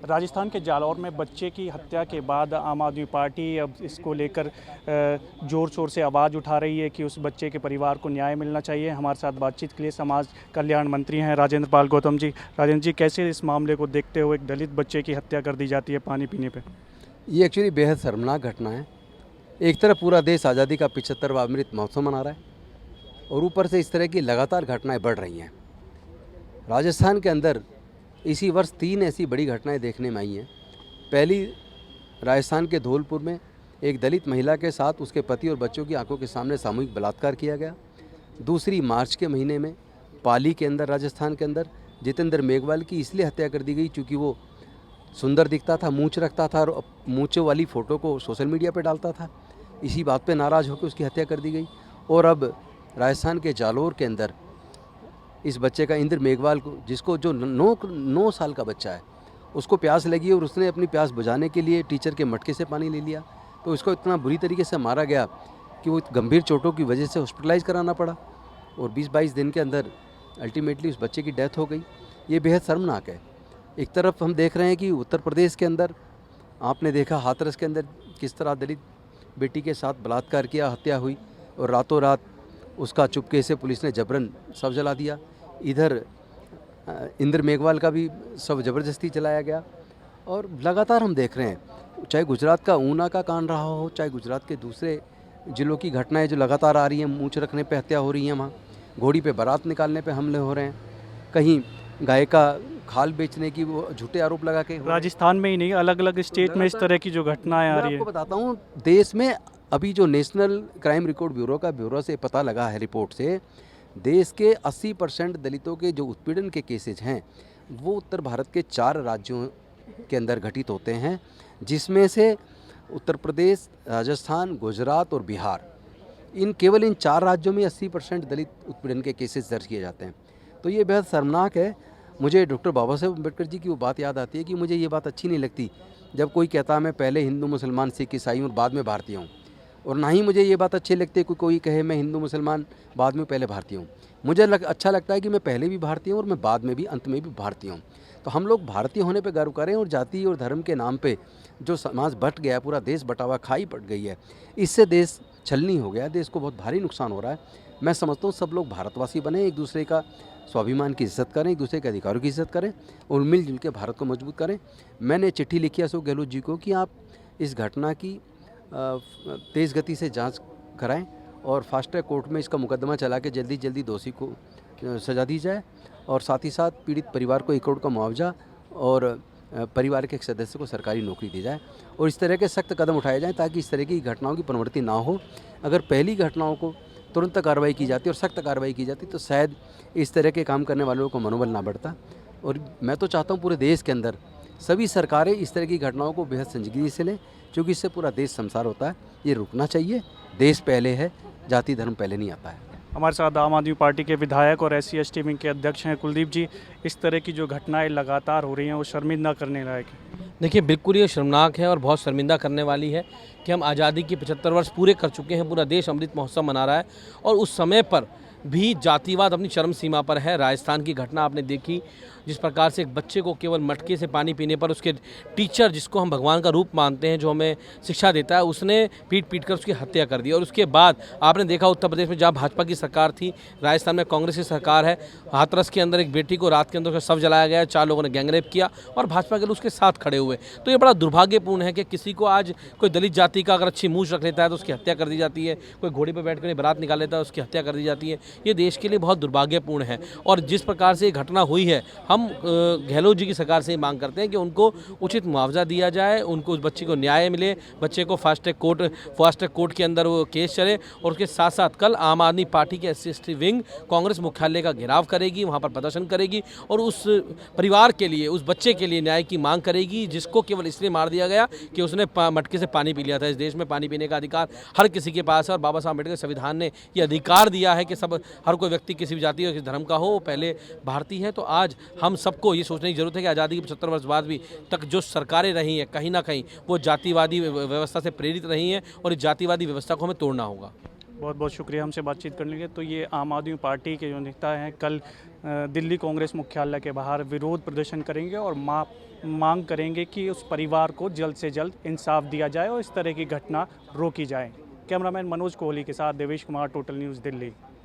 राजस्थान के जालौर में बच्चे की हत्या के बाद आम आदमी पार्टी अब इसको लेकर ज़ोर शोर से आवाज़ उठा रही है कि उस बच्चे के परिवार को न्याय मिलना चाहिए। हमारे साथ बातचीत के लिए समाज कल्याण मंत्री हैं राजेंद्र पाल गौतम जी। राजेंद्र जी, कैसे इस मामले को देखते हुए एक दलित बच्चे की हत्या कर दी जाती है पानी पीने पर? ये एक्चुअली बेहद शर्मनाक घटना है। एक तरफ पूरा देश आज़ादी का 75वां अमृत महोत्सव मना रहा है और ऊपर से इस तरह की लगातार घटनाएं बढ़ रही हैं। राजस्थान के अंदर इसी वर्ष 3 ऐसी बड़ी घटनाएं देखने में आई हैं। पहली, राजस्थान के धौलपुर में एक दलित महिला के साथ उसके पति और बच्चों की आंखों के सामने सामूहिक बलात्कार किया गया। दूसरी, मार्च के महीने में पाली के अंदर, राजस्थान के अंदर जितेंद्र मेघवाल की इसलिए हत्या कर दी गई क्योंकि वो सुंदर दिखता था, मूंछ रखता था और मूंछों वाली फ़ोटो को सोशल मीडिया पर डालता था। इसी बात पे नाराज़ होकर उसकी हत्या कर दी गई। और अब राजस्थान के जालौर के अंदर इस बच्चे का, इंद्र मेघवाल को, जिसको जो 9 साल का बच्चा है, उसको प्यास लगी और उसने अपनी प्यास बुझाने के लिए टीचर के मटके से पानी ले लिया, तो इसको इतना बुरी तरीके से मारा गया कि वो गंभीर चोटों की वजह से हॉस्पिटलाइज कराना पड़ा और 20-22 दिन के अंदर अल्टीमेटली उस बच्चे की डेथ हो गई। ये बेहद शर्मनाक है। एक तरफ हम देख रहे हैं कि उत्तर प्रदेश के अंदर आपने देखा हाथरस के अंदर किस तरह दलित बेटी के साथ बलात्कार किया, हत्या हुई और रातों रात उसका चुपके से पुलिस ने जबरन शव जला दिया। इधर इंद्र मेघवाल का भी शव ज़बरदस्ती जलाया गया। और लगातार हम देख रहे हैं, चाहे गुजरात का ऊना का कांड रहा हो, चाहे गुजरात के दूसरे ज़िलों की घटनाएं जो लगातार आ रही हैं, मूंछ रखने पे हत्या हो रही हैं, वहाँ घोड़ी पे बारात निकालने पे हमले हो रहे हैं, कहीं गाय का खाल बेचने की वो झूठे आरोप लगा के। राजस्थान में ही नहीं, अलग अलग स्टेट में इस तरह की जो घटनाएं आ रही मैं आपको है। बताता हूँ, देश में अभी जो नेशनल क्राइम रिकॉर्ड ब्यूरो से पता लगा है, रिपोर्ट से, देश के 80% दलितों के जो उत्पीड़न के केसेज हैं वो उत्तर भारत के 4 राज्यों के अंदर घटित होते हैं, जिसमें से उत्तर प्रदेश, राजस्थान, गुजरात और बिहार, केवल इन 4 राज्यों में 80% दलित उत्पीड़न के केसेस दर्ज किए जाते हैं। तो ये बेहद शर्मनाक है। मुझे डॉक्टर बाबा साहेब अम्बेडकर जी की वो बात याद आती है कि मुझे ये बात अच्छी नहीं लगती जब कोई कहता है मैं पहले हिंदू, मुसलमान, सिख, ईसाई और बाद में भारतीय हूँ। और ना ही मुझे ये बात अच्छी लगती है कि कोई कहे मैं हिंदू, मुसलमान, बाद में पहले भारतीय हूँ। मुझे अच्छा लगता है कि मैं पहले भी भारतीय हूँ और मैं बाद में भी, अंत में भी भारतीय हूँ। तो हम लोग भारतीय होने पे गर्व करें और जाति और धर्म के नाम पे जो समाज बट गया है, पूरा देश बटा हुआ, खाई पड़ गई है, इससे देश छलनी हो गया है, देश को बहुत भारी नुकसान हो रहा है। मैं समझता हूँ सब लोग भारतवासी बने, एक दूसरे का स्वाभिमान की इज्जत करें, एक दूसरे के अधिकारों की इज्जत करें और मिलजुल के भारत को मजबूत करें। मैंने चिट्ठी लिखी अशोक गहलोत जी को कि आप इस घटना की तेज़ गति से जांच कराएं और फास्ट ट्रैक कोर्ट में इसका मुकदमा चला के जल्दी जल्दी दोषी को सज़ा दी जाए और साथ ही साथ पीड़ित परिवार को 1 करोड़ का मुआवजा और परिवार के एक सदस्य को सरकारी नौकरी दी जाए और इस तरह के सख्त कदम उठाए जाएं ताकि इस तरह की घटनाओं की पुनरावृत्ति ना हो। अगर पहली घटनाओं को तुरंत कार्रवाई की जाती और सख्त कार्रवाई की जाती तो शायद इस तरह के काम करने वालों को मनोबल ना बढ़ता। और मैं तो चाहता हूँ पूरे देश के अंदर सभी सरकारें इस तरह की घटनाओं को बेहद संजीदगी से लें, क्योंकि इससे पूरा देश शमशान होता है। ये रुकना चाहिए। देश पहले है, जाति धर्म पहले नहीं आता है। हमारे साथ आम आदमी पार्टी के विधायक और SC/ST विंग के अध्यक्ष हैं कुलदीप जी। इस तरह की जो घटनाएं लगातार हो रही हैं वो शर्मिंदा करने लायक है। देखिए, बिल्कुल ये शर्मनाक है और बहुत शर्मिंदा करने वाली है कि हम आज़ादी के 75 वर्ष पूरे कर चुके हैं, पूरा देश अमृत महोत्सव मना रहा है और उस समय पर भी जातिवाद अपनी चरम सीमा पर है। राजस्थान की घटना आपने देखी, जिस प्रकार से एक बच्चे को केवल मटके से पानी पीने पर उसके टीचर, जिसको हम भगवान का रूप मानते हैं, जो हमें शिक्षा देता है, उसने पीट कर उसकी हत्या कर दी। और उसके बाद आपने देखा उत्तर प्रदेश में जहाँ भाजपा की सरकार थी, राजस्थान में कांग्रेस की सरकार है, हाथरस के अंदर एक बेटी को रात के अंदर उसका शव जलाया गया, 4 लोगों ने गैंगरेप किया और भाजपा के लोग उसके साथ खड़े हुए। तो ये बड़ा दुर्भाग्यपूर्ण है कि किसी को आज कोई दलित जाति का अगर अच्छी मूंछ रख लेता है तो उसकी हत्या कर दी जाती है, कोई घोड़ी पर बैठ कर बारात निकाल लेता है उसकी हत्या कर दी जाती है। ये देश के लिए बहुत दुर्भाग्यपूर्ण है। और जिस प्रकार से ये घटना हुई है, हम गहलोत जी की सरकार से ही मांग करते हैं कि उनको उचित मुआवजा दिया जाए, उनको उस बच्चे को न्याय मिले, बच्चे को फास्ट ट्रैक कोर्ट के अंदर वो केस चले। और उसके साथ साथ कल आम आदमी पार्टी के SC/ST विंग कांग्रेस मुख्यालय का घेराव करेगी, वहाँ पर प्रदर्शन करेगी और उस परिवार के लिए, उस बच्चे के लिए न्याय की मांग करेगी, जिसको केवल इसलिए मार दिया गया कि उसने मटके से पानी पी लिया था। इस देश में पानी पीने का अधिकार हर किसी के पास है और बाबा साहब अम्बेडकर संविधान ने ये अधिकार दिया है कि हर कोई व्यक्ति किसी भी जाति और किसी धर्म का हो, वो पहले भारतीय है। तो आज हम सबको ये सोचने की जरूरत है कि आज़ादी के 75 वर्ष बाद भी तक जो सरकारें रही हैं, कहीं ना कहीं वो जातिवादी व्यवस्था से प्रेरित रही हैं और इस जातिवादी व्यवस्था को हमें तोड़ना होगा। बहुत बहुत शुक्रिया हमसे बातचीत करने के लिए। तो ये आम आदमी पार्टी के जो नेता हैं कल दिल्ली कांग्रेस मुख्यालय के बाहर विरोध प्रदर्शन करेंगे और मांग करेंगे कि उस परिवार को जल्द से जल्द इंसाफ दिया जाए और इस तरह की घटना रोकी जाए। कैमरामैन मनोज कोहली के साथ देवेश कुमार, टोटल न्यूज़, दिल्ली।